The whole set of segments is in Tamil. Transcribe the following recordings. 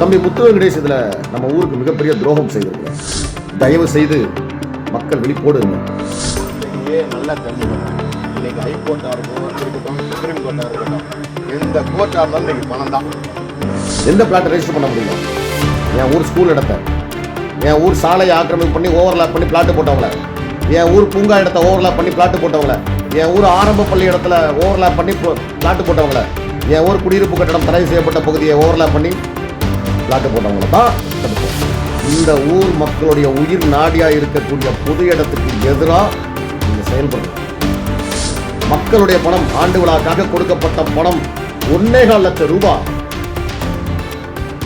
தம்பி முத்து வெங்கடேஷ் இதில் நம்ம ஊருக்கு மிகப்பெரிய துரோகம் செய்திருக்கிறோம். தயவு செய்து மக்கள் விழிப்போடு இருங்க. நல்லா தெரிஞ்சுக்கணும். இன்னைக்கு ஹைகோர்ட்டாக இருக்கட்டும், சுப்ரீம் கோர்ட்டாக இருக்கட்டும், எந்த கோர்ட்டாக இருந்தாலும் இன்னைக்கு பணம் தான். எந்த பிளாட்டை ரெஜிஸ்டர் பண்ண முடியல? என் ஊர் ஸ்கூல் இடத்த, என் ஊர் சாலையை ஆக்கிரமிப்பு பண்ணி ஓவர்லாப் பண்ணி பிளாட்டு போட்டவங்கள, என் ஊர் பூங்கா இடத்த ஓவர்லாப் பண்ணி பிளாட்டு போட்டவங்கள, என் ஊர் ஆரம்ப பள்ளி இடத்துல ஓவர்லாப் பண்ணி பிளாட்டு போட்டவங்கள, என் ஊர் குடியிருப்பு கட்டணம் தடை செய்யப்பட்ட பகுதியை ஓவர்லாப் பண்ணி பிளாட்டு போட்டவங்கள தான் இந்த ஊர் மக்களுடைய உயிர் நாடியா இருக்கக்கூடிய பொது இடத்துக்கு எதிராக நீங்க செயல்படுறீங்க. மக்களுடைய பணம், ஆண்டு விழாக்காக கொடுக்கப்பட்ட பணம் 1.25 லட்சம் ரூபாய்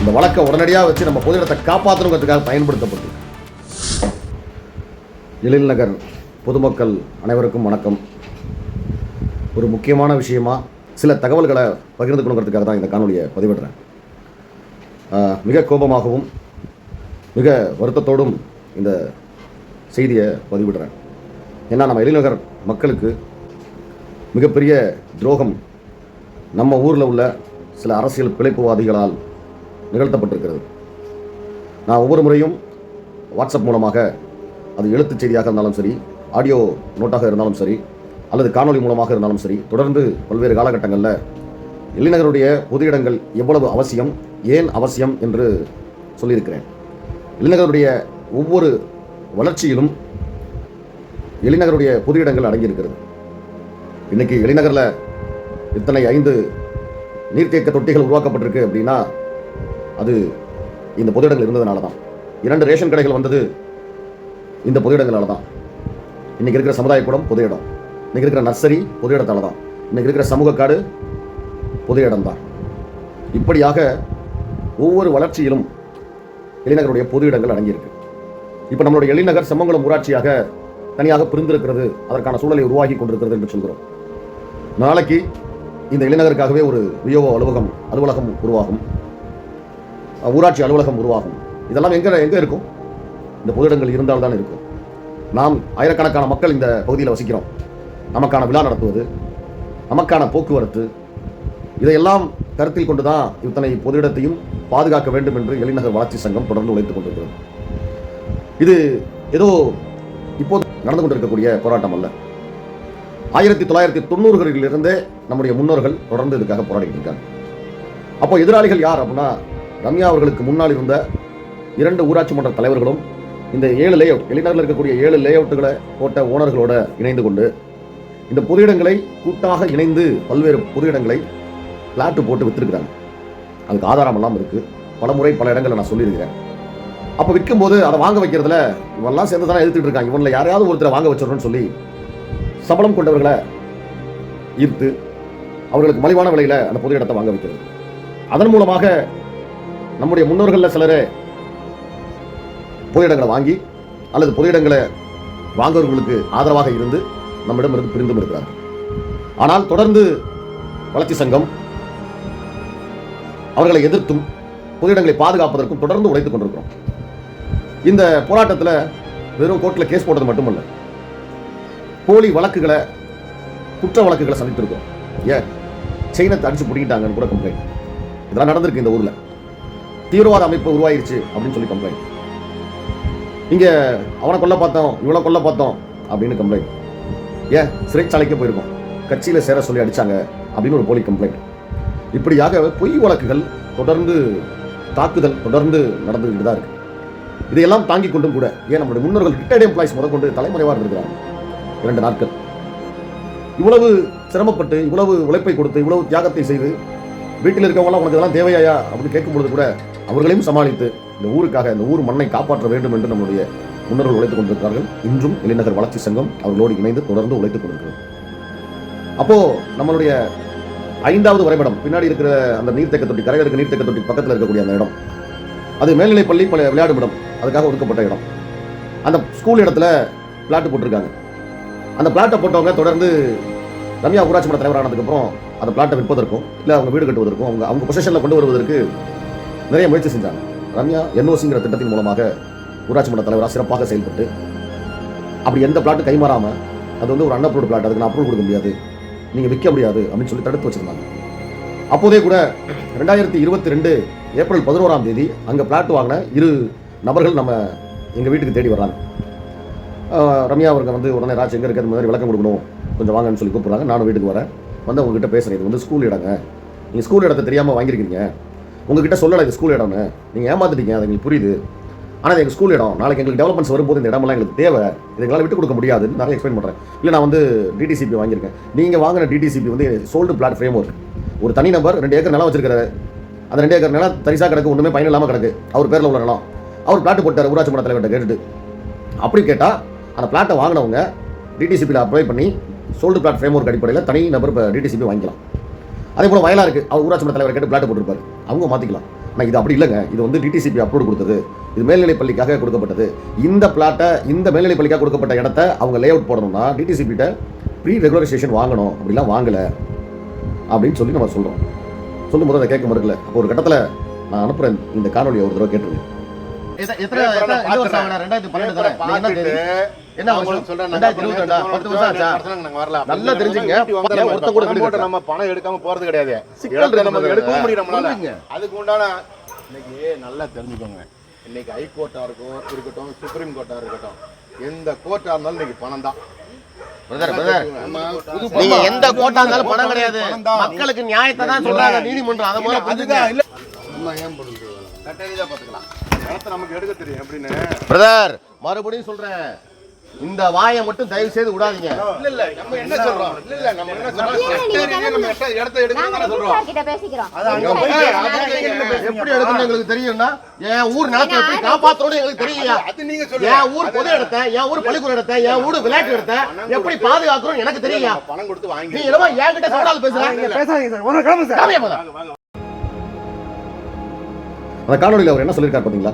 இந்த வழக்கை உடனடியாக வச்சு நம்ம பொது இடத்தை காப்பாற்றணுங்கிறதுக்காக பயன்படுத்தப்பட்டு. எழில் நகர் பொதுமக்கள் அனைவருக்கும் வணக்கம். ஒரு முக்கியமான விஷயமா சில தகவல்களை பகிர்ந்துக்கணுங்கிறதுக்காக தான் இந்த காணொலியை பதிவிடுறேன். மிக கோபமாகவும் மிக வருத்தத்தோடும் இந்த செய்தியை பதிவிடுறேன். ஏன்னா நம்ம எழில் நகர் மக்களுக்கு மிகப்பெரிய துரோகம் நம்ம ஊரில் உள்ள சில அரசியல் பிழைப்புவாதிகளால் நிகழ்த்தப்பட்டிருக்கிறது. நான் ஒவ்வொரு முறையும் வாட்ஸ்அப் மூலமாக, அது எழுத்துச் செய்தியாக இருந்தாலும் சரி, ஆடியோ நோட்டாக இருந்தாலும் சரி, அல்லது காணொலி மூலமாக இருந்தாலும் சரி, தொடர்ந்து பல்வேறு காலகட்டங்களில் எழில் நகருடைய பொது இடங்கள் எவ்வளவு அவசியம், ஏன் அவசியம் என்று சொல்லியிருக்கிறேன். எழில் நகருடைய ஒவ்வொரு வளர்ச்சியிலும் எழில் நகருடைய பொது இடங்கள் அடங்கியிருக்கிறது. இன்னைக்கு எழில் நகரில் இத்தனை 5 நீர்த்தேக்க தொட்டிகள் உருவாக்கப்பட்டிருக்கு அப்படின்னா அது இந்த பொது இடங்கள் இருந்ததுனால தான். 2 ரேஷன் கடைகள் வந்தது இந்த பொது இடங்களால தான். இன்னைக்கு இருக்கிற சமுதாய கூடம் பொது இடம், இன்னைக்கு இருக்கிற நர்சரி பொது இடத்தால தான், இன்னைக்கு இருக்கிற சமூக காடு பொது இடம் தான். இப்படியாக ஒவ்வொரு வளர்ச்சியிலும் எழில் நகருடைய பொது இடங்கள் அடங்கியிருக்கு. இப்போ நம்மளுடைய எழில் நகர் செம்மங்குளம் ஊராட்சியாக தனியாக பிரிந்திருக்கிறது, அதற்கான சூழலை உருவாகி கொண்டிருக்கிறது என்று சொல்கிறோம். நாளைக்கு இந்த எழில் நகருக்காகவே ஒரு விஓஓ அலுவலகம் உருவாகும், ஊராட்சி அலுவலகம் உருவாகும். இதெல்லாம் எங்கே இருக்கும்? இந்த பொது இடங்கள் இருந்தால் தான் இருக்கும். நாம் ஆயிரக்கணக்கான மக்கள் இந்த பகுதியில் வசிக்கிறோம். நமக்கான விழா நடத்துவது, நமக்கான போக்குவரத்து, இதையெல்லாம் கருத்தில் கொண்டு தான் இத்தனை பொது இடத்தையும் பாதுகாக்க வேண்டும் என்று எழில் நகர் வளர்ச்சி சங்கம் தொடர்ந்து உழைத்துக் கொண்டிருக்கிறது. இது ஏதோ இப்போது நடந்து கொண்டிருக்கக்கூடிய போராட்டம் அல்ல. 1990களிலிருந்தே நம்முடைய முன்னோர்கள் தொடர்ந்து இதுக்காக போராடிட்டு இருக்காங்க. அப்போ எதிராளிகள் யார் அப்படின்னா, ரம்யா அவர்களுக்கு முன்னால் இருந்த 2 ஊராட்சி மன்ற தலைவர்களும் இந்த 7 லேஅவுட், எழில் நகரில் இருக்கக்கூடிய 7 லேஅவுட்டுகளை போட்ட ஓனர்களோட இணைந்து கொண்டு இந்த பொது இடங்களை கூட்டாக இணைந்து பல்வேறு பொது இடங்களை பிளாட்டு போட்டு விற்றுருக்கிறாங்க. அதுக்கு ஆதாரம் எல்லாம் இருக்குது. பல முறை பல இடங்களில் நான் சொல்லியிருக்கிறேன். அப்போ விற்கும்போது அதை வாங்க வைக்கிறதுல இவெல்லாம் சேர்ந்து தானே எதிர்த்துட்டு இருக்காங்க, இவனில் யாரையாவது ஒருத்தரை வாங்க வச்சிடணும்னு சொல்லி சம்பளம் கொண்டவர்களை ஈர்த்து அவர்களுக்கு மலிவான விலையில் அந்த பொது இடத்தை வாங்க வைக்கிறது. அதன் மூலமாக நம்முடைய முன்னோர்களில் சிலரே பொது இடங்களை வாங்கி அல்லது பொது இடங்களை வாங்குவவர்களுக்கு ஆதரவாக இருந்து நம்மிடமிருந்து பிரிந்தும் இருக்கிறார்கள். ஆனால் தொடர்ந்து வளர்ச்சி சங்கம் அவர்களை எதிர்த்தும் பொது இடங்களை பாதுகாப்பதற்கும் தொடர்ந்து உழைத்துக் கொண்டிருக்கிறோம். இந்த போராட்டத்தில் வெறும் கோர்ட்டில் கேஸ் போட்டது மட்டுமல்ல, போலி வழக்குகளை, குற்ற வழக்குகளை சந்தித்திருக்கிறோம். செயினத்தை அடிச்சு பிடிக்கிட்டாங்கன்னு கூட கம்ப்ளைண்ட். இதெல்லாம் நடந்திருக்கு இந்த ஊரில். தீவிரவாத அமைப்பு உருவாயிருச்சு அப்படின்னு சொல்லி கம்ப்ளைண்ட். இங்கே அவனை கொல்ல பார்த்தோம், இவனை கொல்ல பார்த்தோம் அப்படின்னு கம்ப்ளைண்ட். சிறைச்சாலைக்கே போயிருக்கோம், கட்சியில் சேர சொல்லி அடித்தாங்க அப்படின்னு ஒரு போலி கம்ப்ளைண்ட். இப்படியாக பொய் வழக்குகள் தொடர்ந்து, தாக்குதல் தொடர்ந்து நடந்துகிட்டு தான் இருக்கு. இதையெல்லாம் தாங்கிக் கொண்டும் கூட நம்முடைய முன்னோர்கள் ரிட்டையர்ட் எம்ப்ளாயிஸ் முதற்கொண்டு தலைமறைவாக இருக்கிறாங்க. 2 நாட்கள் இவ்வளவு சிரமப்பட்டு, இவ்வளவு உழைப்பை கொடுத்து, இவ்வளவு தியாகத்தை செய்து வீட்டில் இருக்கவங்களாம் உனக்கு இதெல்லாம் தேவையா அப்படின்னு கேட்கும்பொழுது கூட அவர்களையும் சமாளித்து இந்த ஊருக்காக, இந்த ஊர் மண்ணை காப்பாற்ற வேண்டும் என்று நம்முடைய முன்னோர்கள் உழைத்துக் கொண்டிருக்கிறார்கள். இன்றும் எழில் நகர் வளர்ச்சி சங்கம் அவர்களோடு இணைந்து தொடர்ந்து உழைத்துக் கொண்டிருக்கிறது. அப்போ நம்மளுடைய 5வது வரைபடம் பின்னாடி இருக்கிற அந்த நீர்த்தேக்க தொட்டி, கரையில் இருக்க நீர்த்தேக்க தொட்டி பக்கத்தில் இருக்கக்கூடிய அந்த இடம், அது மேல்நிலைப்பள்ளி விளையாடும் இடம், அதுக்காக ஒதுக்கப்பட்ட இடம். அந்த ஸ்கூல் இடத்துல பிளாட்டு போட்டிருக்காங்க. அந்த பிளாட்டை போட்டவங்க தொடர்ந்து ரம்யா ஊராட்சி மன்ற தலைவரானதுக்கப்புறம் அந்த பிளாட்டை விற்பதற்கும் இல்லை அவங்க வீடு கட்டுவதற்கும் அவங்க பொசிஷனில் கொண்டு வருவதற்கு நிறைய முயற்சி செஞ்சாங்க. ரம்யா என்ஓசிங்கிற திட்டத்தின் மூலமாக ஊராட்சி மன்ற தலைவராக சிறப்பாக செயல்பட்டு அப்படி எந்த பிளாட்டு கைமாறாமல், அது ஒரு அன்அப்ரூவ்டு பிளாட், அதுக்கு நான் அப்ரூவல் கொடுக்க முடியாது, நீங்கள் விற்க முடியாது அப்படின்னு சொல்லி தடுத்து வச்சிருந்தாங்க. அப்போதே கூட 2022 ஏப்ரல் 11ஆம் தேதி அங்கே பிளாட் வாங்கின 2 நபர்கள் நம்ம எங்கள் வீட்டுக்கு தேடி வர்றாங்க. ரம்யா அவர்கள் வந்து உடனே ராஜ் எங்கே இருக்கிறது மாதிரி விளக்கம் கொடுக்கணும், கொஞ்சம் வாங்கன்னு சொல்லி கூப்பிட்றாங்க. நானும் வீட்டுக்கு வரேன். வந்து உங்ககிட்ட பேசுகிறேன், இது வந்து ஸ்கூல் இடங்க, நீங்கள் ஸ்கூல் இடத்த தெரியாமல் வாங்கியிருக்கீங்க, உங்ககிட்ட சொல்லலை இது ஸ்கூல் இடம்னு, நீங்கள் ஏமாத்திட்டீங்க, அது எங்களுக்கு புரியுது. ஆனால் இது எங்கள் ஸ்கூல் இடம், நாளைக்கு எங்களுக்கு டெவலப்மெண்ட்ஸ் வரும்போது இந்த இடமெல்லாம் எங்களுக்கு தேவை, இது எங்களால் விட்டு கொடுக்க முடியாதுன்னு நிறைய எக்ஸ்பிளைன் பண்ணுறேன். இல்லை நான் வந்து டிடிசிபி வாங்கியிருக்கேன். நீங்கள் வாங்கின டிடிசிபி வந்து சோல்டு பிளாட் ஃப்ரேம் ஒர்க். ஒரு தனி நபர் 2 ஏக்கர் நிலம் வச்சிருக்காரு. அந்த 2 ஏக்கர் நிலம் தரிசாக கிடக்கு, ஒன்றுமே பயன் இல்லாமல் கிடக்கு. அவர் பேரில் உள்ள நிலம் அவர் பிளாட் போட்டார் ஊராட்சி மன்ற தலைவர்கிட்ட கேட்டுட்டு. அப்படி கேட்டால் அந்த பிளாட்டை வாங்கினவங்க டிடிசிபியில் அப்ளை பண்ணி சோல்டு பிளாட் ஃப்ரேம் ஒர்க் அடிப்படையில் தனி நபர் இப்போ டிடிசிபி வாங்கிக்கலாம். அதே போல் வயலாக இருக்குது, அவர் ஊராட்சி மன்ற தலைவர் கேட்டு பிளாட் போட்டிருப்பார், அவங்க மாற்றிக்கலாம். ஆனால் இது அப்படி இல்லைங்க, இது வந்து டிடிசிபி அப்ரூவ் கொடுத்தது, இது மேல்நிலைப் பள்ளிக்காக கொடுக்கப்பட்டது. இந்த பிளாட்டை இந்த மேல்நிலைப் பள்ளிக்காக கொடுக்கப்பட்ட இடத்த அவங்க லே அவுட் போடணும்னா டிடிசிபிட்ட ப்ரீ ரெகுலரைசேஷன் வாங்கணும், அப்படிலாம் வாங்கலை அப்படின்னு சொல்லி நம்ம சொல்கிறோம். சொல்லும்போது அதை கேட்க மறுக்கல. அப்போ ஒரு கட்டத்தில் நான் அனுப்புகிறேன் இந்த காணொலியை ஒரு தடவை கேட்டுருங்க. நல்லா தெரிஞ்சுங்க, நம்ம பணம் எடுக்காம போறது கிடையாது, எடுக்கவும் முடியும் நம்மளால. அதுக்கு உண்டான இன்னைக்கு நல்லா தெரிஞ்சுக்கோங்க, இன்னைக்கு ஹைகோர்ட்டா இருக்கட்டும், சுப்ரீம் கோர்ட்டா இருக்கட்டும், எந்த கோர்ட்டா இருந்தாலும் இன்னைக்கு பணம் தான். நீங்க எந்த கோர்ட்டா இருந்தாலும் பணம் கிடையாது, மக்களுக்கு நியாயத்தை தான் சொல்றாங்க நீதிமன்றம். அதை மாதிரி அதுதான் இல்ல, நம்ம ஏன் பண்ணுது கட்டளையா பாத்துக்கலாம், பணத்தை நமக்கு எடுக்க தெரியும் எப்படின்னு. பிரதர் மறுபடியும் சொல்றேன், இந்த வாயை மட்டும் தயவு செய்து விடாதீங்க. இல்ல நம்ம என்ன சொல்றோம், இல்ல நம்ம என்ன சொல்றோம், நம்ம இடத்தை எடுக்கணும்னு சொல்றோம். எப்படி எடுக்கணும் எங்களுக்கு தெரியும்னா, என் ஊர் நிலத்தை எப்படி காப்பாற்றணும் எங்களுக்கு தெரியும். அது நீங்க சொல்லுங்க. என் ஊர் பொது இடத்தை, என் ஊர் பள்ளிக்கூட இடத்தை, என் ஊர் விளையாட்டு இடத்தை எப்படி பாதுகாக்கணும் எனக்கு தெரியும். பணம் கொடுத்து வாங்கி நீ என்னமோ என்கிட்ட சவால் பேசுறேன். அந்த காணொலியில் அவர் என்ன சொல்லியிருக்காரு பார்த்தீங்களா?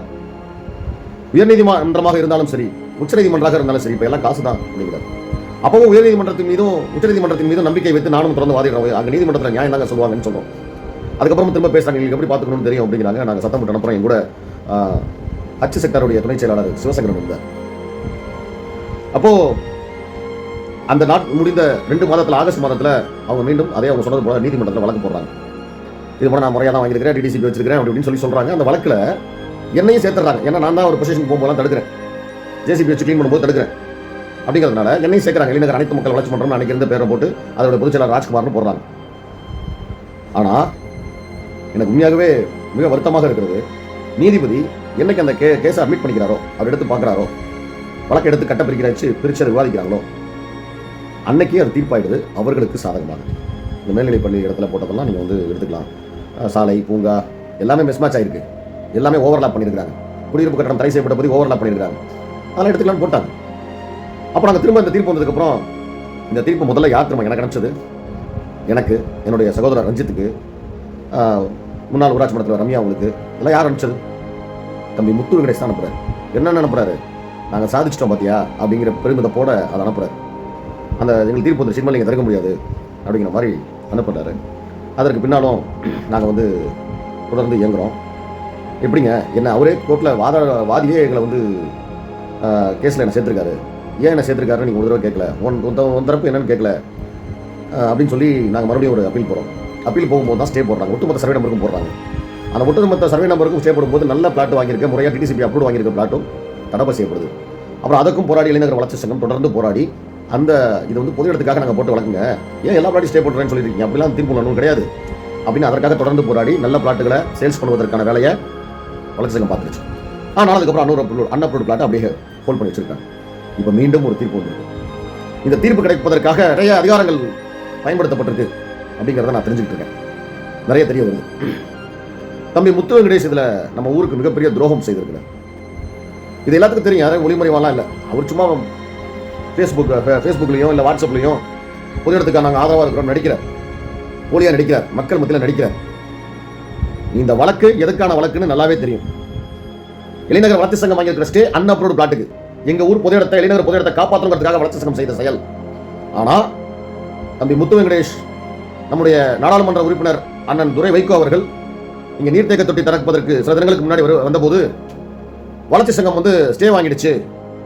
உயர்நீதிமன்றமாக இருந்தாலும் சரி, உச்சநீதிமன்றமாக இருந்தாலும் சரி, இப்போ எல்லாம் காசு தான் அப்படிங்கிறார். அப்பவும் உயர்நீதிமன்றத்தின் மீதும் உச்சநீதிமன்றத்தின் மீதும் நம்பிக்கை வைத்து நானும் தொடர்ந்து வாதிடுறோம். அங்கே நீதிமன்றத்தில் நியாயம் தாங்க சொல்லுவாங்கன்னு சொல்றோம். அதுக்கப்புறம் திரும்ப பேசுறாங்க, எங்களுக்கு எப்படி பார்த்துக்கணும்னு தெரியும் அப்படிங்கிறாங்க. நாங்கள் சத்தம் போட்டு அனுப்புறோம். என் கூட அச்சு செக்டாருடைய துணை செயலாளர் சிவசங்கரன் இருந்தார். அப்போ அந்த முடிந்த 2 மாதத்தில் ஆகஸ்ட் மாதத்தில் அவங்க மீண்டும் அதே அவங்க சொன்னது போல நீதிமன்றத்தில் வழக்கு போடுறாங்க. இது போல நான் முறையாக தான் வாங்கியிருக்கிறேன், டிடிசிபி வச்சிருக்கிறேன் அப்படின்னு சொல்றாங்க. அந்த வழக்கில் என்னையும் சேர்த்துறாங்க. ஏன்னா நான் தான் ஒரு பொசிஷன் போகும்போது தடுக்கிறேன், ஜேசிபி வச்சு க்ளீன் பண்ணும்போது தடுக்கிறேன். அப்படிங்கிறதுனால என்னையும் சேர்க்குறாங்க. இளைஞர் அனைத்து மக்கள் வளர்ச்சி மன்றம் அன்னைக்கு இருந்த பேரை போட்டு அதோட பொதுச்செயலாளர் ராஜ்குமார்னு போடுறாங்க. ஆனால் எனக்கு உண்மையாகவே மிக வருத்தமாக இருக்கிறது, நீதிபதி என்னைக்கு அந்த கேஸை அட்மிட் பண்ணிக்கிறாரோ, அவர் எடுத்து பார்க்குறாரோ, வழக்கை எடுத்து கட்ட பிரிச்சு அதை விவாதிக்கிறாங்களோ, அன்னைக்கே அது தீர்ப்பாயிடுது அவர்களுக்கு சாதகமாக. இந்த மேல்நிலைப் பள்ளி இடத்துல போட்டதெல்லாம் நீங்கள் வந்து எடுத்துக்கலாம். சாலை, பூங்கா எல்லாமே மிஸ்மேட்ச் ஆகிருக்கு, எல்லாமே ஓவர்லாப் பண்ணியிருக்காங்க. குடியிருப்பு கட்டணம் தடை செய்யப்பட்ட பற்றி ஓவர்லாப் பண்ணியிருக்காங்க. அதெல்லாம் எடுத்துக்கலாம்னு போட்டாங்க. அப்போ நாங்கள் திரும்ப இந்த தீர்ப்பு வந்ததுக்கப்புறம், இந்த தீர்ப்பு முதல்ல யார் திரும்ப எனக்கு அனுப்பிச்சது? எனக்கு, என்னுடைய சகோதரர் ரஞ்சித்துக்கு, முன்னாள் ஊராட்சி மன்றத்தில் ரம்யா அவங்களுக்கு எல்லாம் யார் அனுப்பிச்சது? தம்பி முத்து வெங்கடேஷ் தான் அனுப்புறாரு. என்னென்ன அனுப்புறாரு? நாங்கள் சாதிச்சிட்டோம் பார்த்தியா அப்படிங்கிற பெருமிதத்தோட அதை அனுப்புறாரு. அந்த எங்களுக்கு தீர்ப்பு வந்து சினிமா நீங்கள் தடுக்க முடியாது அப்படிங்கிற மாதிரி அனுப்புறாரு. அதற்கு பின்னாலும் நாங்கள் வந்து தொடர்ந்து இயங்குகிறோம். எப்படிங்க என்ன அவரே கோர்ட்டில் வாதியே எங்களை வந்து கேஸில் என்ன சேர்த்துருக்காரு. ஏன் என்ன சேர்த்துருக்காருன்னு நீங்கள் ஒரு தடவை கேட்கல, ஒன் தரப்பு என்னன்னு கேட்கல அப்படின்னு சொல்லி நாங்கள் மறுபடியும் ஒரு அப்பீல் போகிறோம். அப்பீல் போகும்போது தான் ஸ்டே போடுறாங்க, ஒட்டுமொத்த சர்வே நம்பருக்கும் போடுறாங்க. அந்த ஒட்டுமொத்த சர்வே நம்பருக்கும் ஸ்டே போடும்போது நல்ல பிளாட் வாங்கியிருக்க, முறையாக டிடிசிபி அப்ரூவ் வாங்கியிருக்க பிளாட்டும் தடை செய்யப்படுது. அப்புறம் அதுக்கும் போராடி இளைஞர் வளர்ச்சி சங்கம் தொடர்ந்து போராடி அந்த இது வந்து பொது இடத்துக்காக நாங்கள் போட்டு வழக்குங்க, ஏன் எல்லா பிளாட்டும் ஸ்டே போட்டுறேன்னு சொல்லியிருக்கீங்க, அப்படிலாம் தீர்ப்பு ஒன்றும் கிடையாது அப்படின்னு அதற்காக தொடர்ந்து போராடி நல்ல பிளாட்டுகளை சேல்ஸ் பண்ணுவதற்கான வேலையை வளர்ச்சி சங்கம் பார்த்துருச்சு. ஆனால் அதுக்கப்புறம் அன்அப்ரூவ்டு பிளாட்டை அப்படியே ஹோல்ட் பண்ணி வச்சிருக்காங்க. இப்போ மீண்டும் ஒரு தீர்ப்பு வந்திருக்கு. இந்த தீர்ப்பு கிடைப்பதற்காக நிறைய அதிகாரங்கள் பயன்படுத்தப்பட்டிருக்கு அப்படிங்கிறத நான் தெரிஞ்சுக்கிட்டு இருக்கேன். நிறைய தெரிய வருது. தம்பி முத்து வெங்கடேஷ் இதில் நம்ம ஊருக்கு மிகப்பெரிய துரோகம் செய்திருக்கிறார். இது எல்லாத்துக்கும் தெரியும், யாரும் ஒளிமுறைவாலாம் இல்லை. அவர் சும்மா ஃபேஸ்புக்லையும் இல்லை வாட்ஸ்அப்லையும் பொது இடத்துக்காக நாங்கள் ஆதரவாக இருக்கிறோம் நடிக்கிறார், போலியாக நடிக்கிறார், மக்கள் மத்தியில் நடிக்கிறார். இந்த வழக்கு எதுக்கான வழக்குன்னு நல்லாவே தெரியும். இளைஞர் வளர்ச்சி சங்கம் வாங்கியிருக்கிற ஸ்டே அன்அப்ரூவ்டு பிளாட்டுக்கு, எங்கள் ஊர் பொது இடத்தை, இளைஞர் பொது இடத்தை காப்பாற்றுங்கிறதுக்காக வளர்ச்சி சங்கம் செய்த செயல். ஆனால் தம்பி முத்து வெங்கடேஷ், நம்முடைய நாடாளுமன்ற உறுப்பினர் அண்ணன் துரை வைகோ அவர்கள் இங்கே நீர்த்தேக்க தொட்டி திறப்பதற்கு சில தினங்களுக்கு முன்னாடி வந்தபோது வளர்ச்சி சங்கம் வந்து ஸ்டே வாங்கிடுச்சு,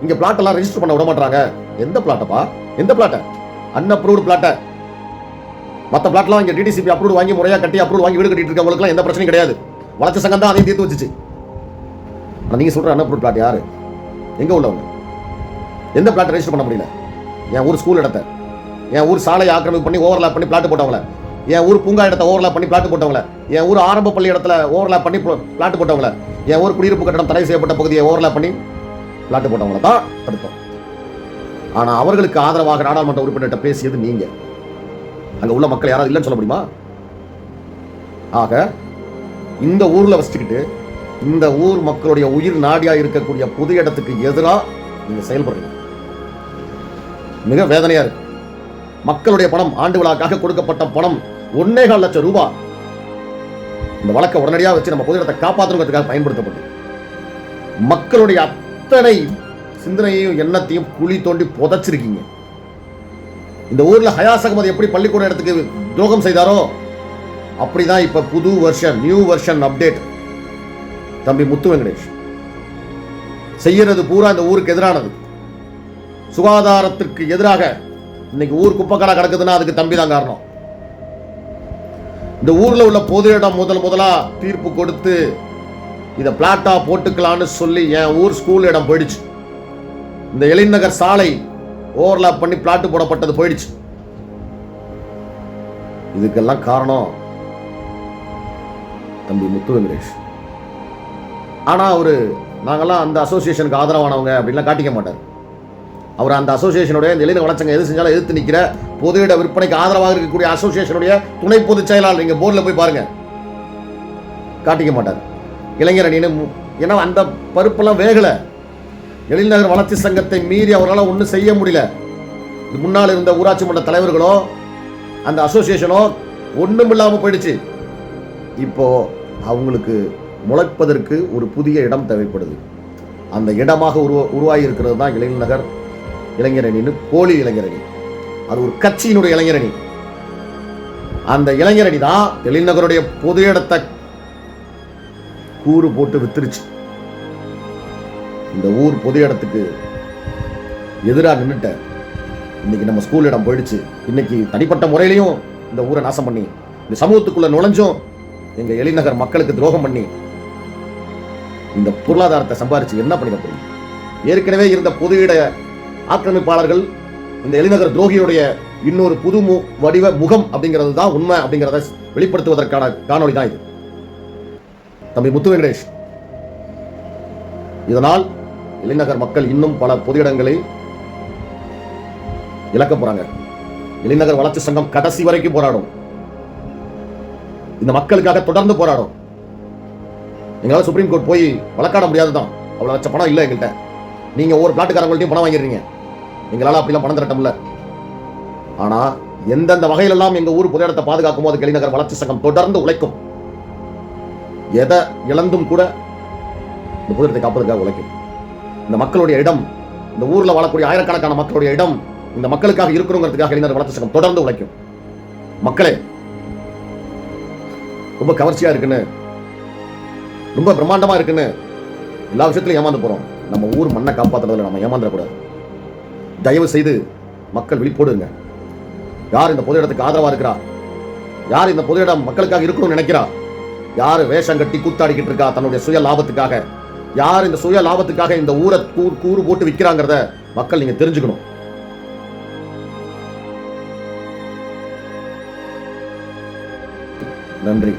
இங்கே பிளாட் எல்லாம் ரெஜிஸ்டர் பண்ண விட மாட்டாங்க. எந்த பிளாட்டப்பா? எந்த பிளாட்டை? அன்அப்ரூவ்டு பிளாட்டை. மற்ற பிளாட்லாம் இங்கே டிடிசிபி அப்ரூவ் வாங்கி முறையாக கட்டி அப்ரூவ் வாங்கி வீடு கட்டிட்டு இருக்கவங்களுக்குலாம் எந்த பிரச்சனையும் கிடையாது. வளர்ச்சி சங்கம் தான் அதையும் தீர்த்து வச்சுச்சு. ஆனால் நீங்கள் சொல்கிற அன்அப்ரூவ்ட் பிளாட் யார், எங்கே உள்ளவங்க, எந்த பிளாட் ரெஜிஸ்டர் பண்ண முடியல? என் ஊர் ஸ்கூல் இடத்த, என் ஊர் சாலையை ஆக்கிரமிப்பு பண்ணி ஓவர்லாப் பண்ணி பிளாட் போட்டவங்கள, என் ஊர் பூங்கா இடத்த ஓவர்லாப் பண்ணி பிளாட் போட்டவங்கள, என் ஊர் ஆரம்ப பள்ளி இடத்துல ஓவர்லாப் பண்ணி பிளாட் போட்டவங்கள, என் ஊர் குடியிருப்பு கட்டணம் தடை செய்யப்பட்ட பகுதியை ஓவர்லாப் பண்ணி பிளாட் போட்டவங்கள தான் தடுத்தோம். ஆனால் அவர்களுக்கு ஆதரவாக நாடாளுமன்ற உறுப்பினர்கிட்ட பேசியது நீங்க. அங்கே உள்ள மக்கள் யாராவது இல்லைன்னு சொல்ல முடியுமா? ஆக இந்த ஊர்ல வச்சுக்கிட்டு இந்த ஊர் மக்களுடைய உயிர் நாடியா இருக்கக்கூடிய பொது இடத்துக்கு எதிராக நீங்க செயல்படுறீங்க. மிக வேதனையா இருக்கு. மக்களுடைய பணம், ஆண்டு விழாக்காக கொடுக்கப்பட்ட பணம் 1.25 லட்சம் ரூபாய் இந்த வழக்கை உடனடியாக வச்சு நம்ம பொது இடத்தை காப்பாற்றுறதுக்காக பயன்படுத்தப்பட்டு மக்களுடைய அத்தனை சிந்தனையையும் எண்ணத்தையும் குழி தோண்டி புதைச்சிருக்கீங்க. இந்த ஊர்ல ஹயாஸ் அகமது எப்படி பள்ளிக்கூட இடத்துக்கு துரோகம் செய்தாரோ அப்படிதான் இப்ப புது வெர்ஷன், நியூ வெர்ஷன் அப்டேட் தம்பி முத்து வெங்கடேஷ் செய்யறது பூரா இந்த ஊருக்கு எதிரானது. சுகாதாரத்திற்கு எதிராக இன்னைக்கு ஊர் குப்பைக்கடை கிடக்குதுன்னா அதுக்கு தம்பி தான் காரணம். இந்த ஊர்ல உள்ள பொது இடம் முதலா தீர்ப்பு கொடுத்து இதை பிளாட்டா போட்டுக்கலான்னு சொல்லி என் ஊர் ஸ்கூல் இடம் போயிடுச்சு. இந்த எழில்நகர் சாலை ஓவர்லாப் பண்ணி பிளாட் போடப்பட்டது போயிடுச்சு. இதுக்கெல்லாம் காரணம் தம்பி முத்து வெங்கடேஷ். ஆனா நாங்கெல்லாம் அந்த அசோசியேஷனுக்கு ஆதரவானவங்க அப்படின்லாம் காட்டிக்க மாட்டார். அவர் அந்த அசோசியேஷனுடைய இந்த இளைஞர் வளர்ச்சங்க எது செஞ்சாலும் எதிர்த்து நிற்கிற பொது இட விற்பனைக்கு ஆதரவாக இருக்கக்கூடிய அசோசியேஷனுடைய துணை பொதுச் செயலாளர், நீங்க போர்டில் போய் பாருங்க, காட்டிக்க மாட்டார். இளைஞர் அணின்னு ஏன்னா அந்த பருப்பெல்லாம் வேகல. எழில்நகர் வளர்ச்சி சங்கத்தை மீறி அவரால் ஒன்றும் செய்ய முடியல. முன்னால் இருந்த ஊராட்சி மன்ற தலைவர்களோ அந்த அசோசியேஷனோ ஒன்றும் இல்லாமல் போயிடுச்சு. இப்போ அவங்களுக்கு முளைப்பதற்கு ஒரு புதிய இடம் தேவைப்படுது. அந்த இடமாக உருவாகி இருக்கிறது தான் எழில்நகர் இளைஞரணின்னு போலி இளைஞரணி. அது ஒரு கட்சியினுடைய இளைஞரணி. அந்த இளைஞரணி தான் எழில்நகருடைய பொது இடத்தை கூறு போட்டு வித்துருச்சு. இந்த ஊர் பொது இடத்துக்கு எதிராக நின்றுட்ட இன்னைக்கு நம்ம ஸ்கூல் இடம் போயிடுச்சு. இன்னைக்கு தனிப்பட்ட முறையிலையும் இந்த ஊரை நாசம் பண்ணி இந்த சமூகத்துக்குள்ள நுழைஞ்சும் எங்க எழில்நகர் மக்களுக்கு துரோகம் பண்ணி இந்த பொருளாதாரத்தை சம்பாரிச்சு என்ன பண்ணிட போறீங்க? ஏற்கனவே இருந்த பொது இட ஆக்கிரமிப்பாளர்கள் இந்த எழில்நகர் துரோகியுடைய இன்னொரு புது வடிவ முகம் அப்படிங்கிறது தான் உண்மை அப்படிங்கிறத வெளிப்படுத்துவதற்கான காணொளி தான் இது. தம்பி முத்து வெங்கடேஷ், இதனால் எழில்நகர் மக்கள் இன்னும் பல பொது இடங்களை இழக்க போறாங்க. எழில்நகர் வளர்ச்சி சங்கம் கடைசி வரைக்கும் போராடும். இந்த மக்களுக்காக தொடர்ந்து போராடும். எங்களால் சுப்ரீம் கோர்ட் போய் வழக்காட முடியாதுதான். அவ்வளவு லட்சம் பணம் இல்லை எங்கள்கிட்ட. நீங்க ஒவ்வொரு பிளாட்டுக்காரங்கள்ட்டையும் பணம் வாங்கிடுறீங்க. எங்களால் அப்படிலாம் பணம் திரட்ட முடியல. ஆனா எந்தெந்த வகையிலெல்லாம் எங்க ஊர் பொது இடத்தை பாதுகாக்கும் போது எழில்நகர் வளர்ச்சி சங்கம் தொடர்ந்து உழைக்கும். எதை இழந்தும் கூட இந்த பொது இடத்தை காப்பதற்காக உழைக்கும். இந்த மக்களுடைய இடம், இந்த ஊர்ல வாழக்கூடிய ஆயிரக்கணக்கான மக்களுடைய இடம் இந்த மக்களுக்காக இருக்கணுங்கிறதுக்காக எழில்நகர் வளர்ச்சி சங்கம் தொடர்ந்து உழைக்கும். மக்களே, ரொம்ப கவர்ச்சியா இருக்குன்னு, ரொம்ப பிரம்மாண்டமா இருக்குன்னு எல்லா விஷயத்திலும் ஏமாந்து போறோம். நம்ம ஊர் மண்ணை காப்பாற்றுறதுல நம்ம ஏமாந்துடக்கூடாது. தயவு செய்து மக்கள் விழிப்போடுங்க. யார் இந்த பொது இடத்துக்கு ஆதரவா இருக்கிறா, யார் இந்த பொது இடம் மக்களுக்காக இருக்கணும்னு நினைக்கிறா, யார் வேஷம் கட்டி கூத்தாடிக்கிட்டு இருக்கா தன்னுடைய சுய லாபத்துக்காக, யார் இந்த சுய லாபத்துக்காக இந்த ஊரை கூறு போட்டு விற்கிறாங்கிறத மக்கள் நீங்க தெரிஞ்சுக்கணும். நன்றி.